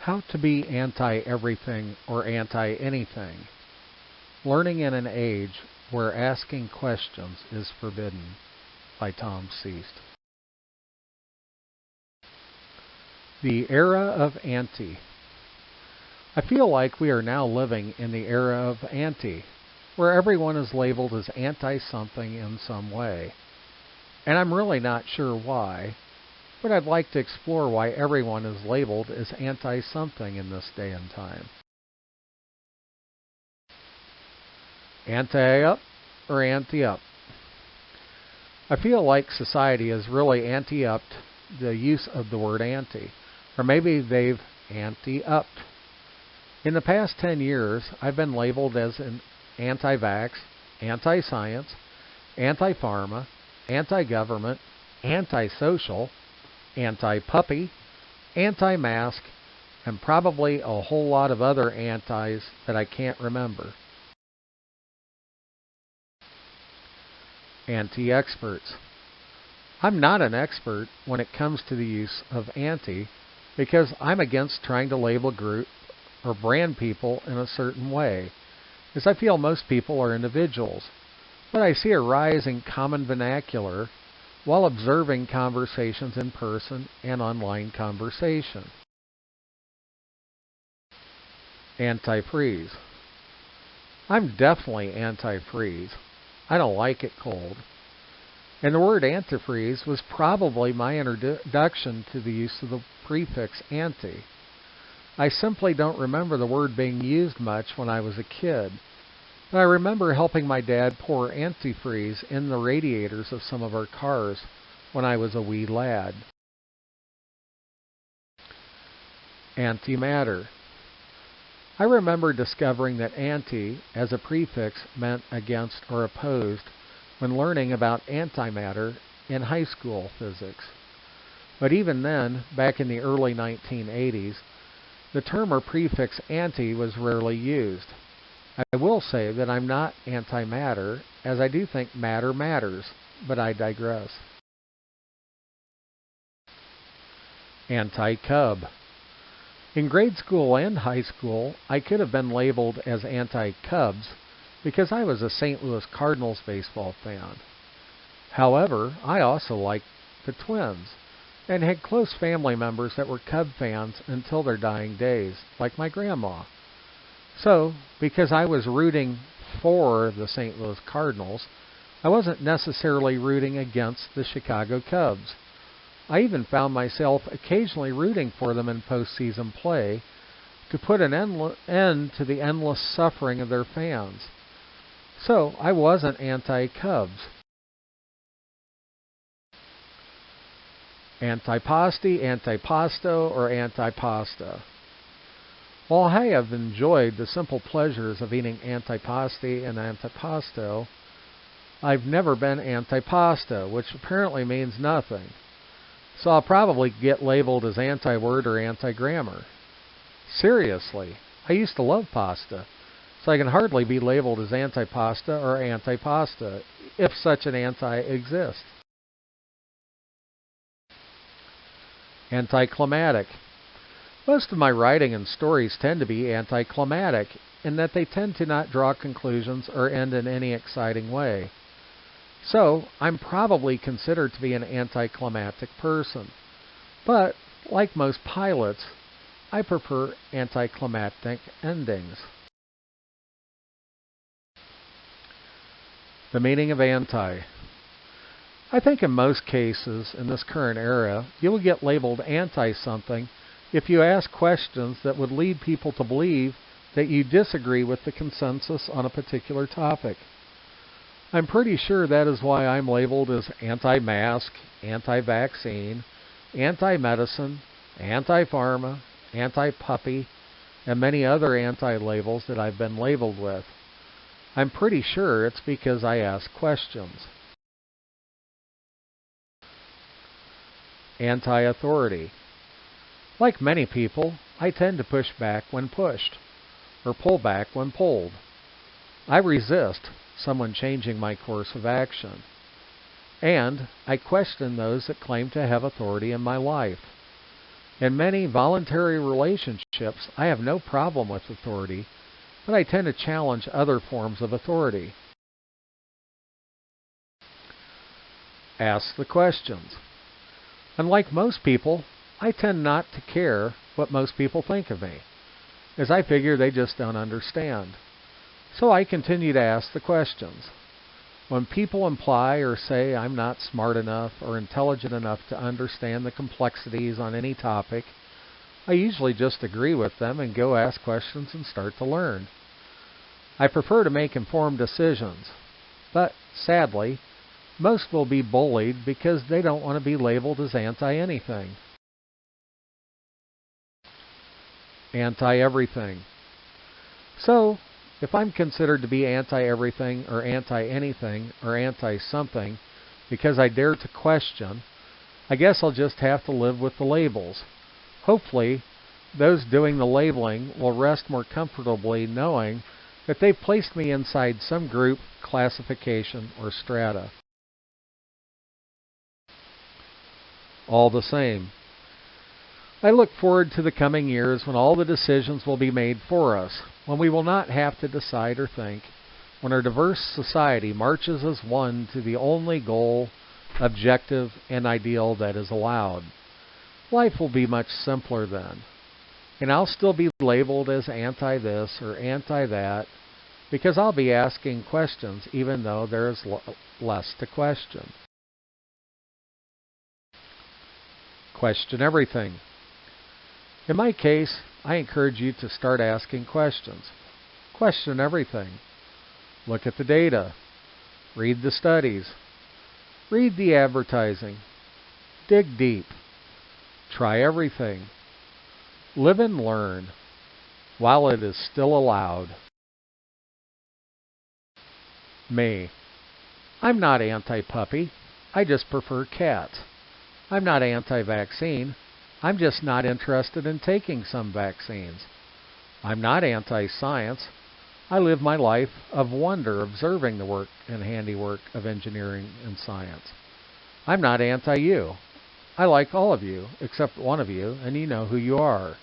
How to be anti-everything or anti-anything. Learning in an age where asking questions is forbidden, by Tom Seast. The era of anti. I feel like we are now living in the era of anti, where everyone is labeled as anti-something in some way. And I'm really not sure why, but I'd like to explore why everyone is labeled as anti-something in this day and time. Anti-up or anti-up? I feel like society has really anti-upped the use of the word anti, or maybe they've anti-upped. In the past 10 years, I've been labeled as an anti-vax, anti-science, anti-pharma, anti-government, anti-social, anti-puppy, anti-mask, and probably a whole lot of other antis that I can't remember. Anti-experts. I'm not an expert when it comes to the use of anti because I'm against trying to label a group or brand people in a certain way, as I feel most people are individuals. But I see a rise in common vernacular while observing conversations in person and online conversation. Anti-freeze. I'm definitely anti-freeze. I don't like it cold. And the word antifreeze was probably my introduction to the use of the prefix anti. I simply don't remember the word being used much when I was a kid. But I remember helping my dad pour antifreeze in the radiators of some of our cars when I was a wee lad. Antimatter. I remember discovering that anti as a prefix meant against or opposed when learning about antimatter in high school physics. But even then, back in the early 1980s, the term or prefix anti was rarely used. I will say that I'm not anti-matter, as I do think matter matters, but I digress. Anti-CUB. In grade school and high school, I could have been labeled as anti-Cubs because I was a St. Louis Cardinals baseball fan. However, I also liked the Twins and had close family members that were Cub fans until their dying days, like my grandma. So, because I was rooting for the St. Louis Cardinals, I wasn't necessarily rooting against the Chicago Cubs. I even found myself occasionally rooting for them in postseason play to put an end to the endless suffering of their fans. So, I wasn't anti-Cubs. Antipasti, antipasto, or antipasta. While I have enjoyed the simple pleasures of eating antipasti and antipasto, I've never been antipasta, which apparently means nothing. So I'll probably get labeled as anti-word or anti-grammar. Seriously, I used to love pasta, so I can hardly be labeled as antipasta or antipasta, if such an anti exists. Anticlimactic. Most of my writing and stories tend to be anticlimactic in that they tend to not draw conclusions or end in any exciting way. So, I'm probably considered to be an anticlimactic person. But, like most pilots, I prefer anticlimactic endings. The meaning of anti. I think in most cases in this current era, you will get labeled anti-something if you ask questions that would lead people to believe that you disagree with the consensus on a particular topic. I'm pretty sure that is why I'm labeled as anti-mask, anti-vaccine, anti-medicine, anti-pharma, anti-puppy, and many other anti-labels that I've been labeled with. I'm pretty sure it's because I ask questions. Anti-authority. Like many people, I tend to push back when pushed, or pull back when pulled. I resist someone changing my course of action, and I question those that claim to have authority in my life. In many voluntary relationships, I have no problem with authority, but I tend to challenge other forms of authority. Ask the questions. Unlike most people, I tend not to care what most people think of me, as I figure they just don't understand. So I continue to ask the questions. When people imply or say I'm not smart enough or intelligent enough to understand the complexities on any topic, I usually just agree with them and go ask questions and start to learn. I prefer to make informed decisions, but sadly, most will be bullied because they don't want to be labeled as anti-anything. Anti-everything. So, if I'm considered to be anti-everything or anti-anything or anti-something because I dare to question, I guess I'll just have to live with the labels. Hopefully, those doing the labeling will rest more comfortably knowing that they've placed me inside some group, classification, or strata. All the same, I look forward to the coming years when all the decisions will be made for us, when we will not have to decide or think, when our diverse society marches as one to the only goal, objective, and ideal that is allowed. Life will be much simpler then, and I'll still be labeled as anti-this or anti-that because I'll be asking questions even though there is less to question. Question everything. In my case, I encourage you to start asking questions. Question everything. Look at the data. Read the studies. Read the advertising. Dig deep. Try everything. Live and learn while it is still allowed. Me. I'm not anti-puppy. I just prefer cats. I'm not anti-vaccine. I'm just not interested in taking some vaccines. I'm not anti-science. I live my life of wonder observing the work and handiwork of engineering and science. I'm not anti-you. I like all of you, except one of you, and you know who you are.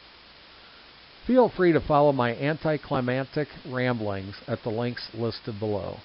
Feel free to follow my anticlimactic ramblings at the links listed below.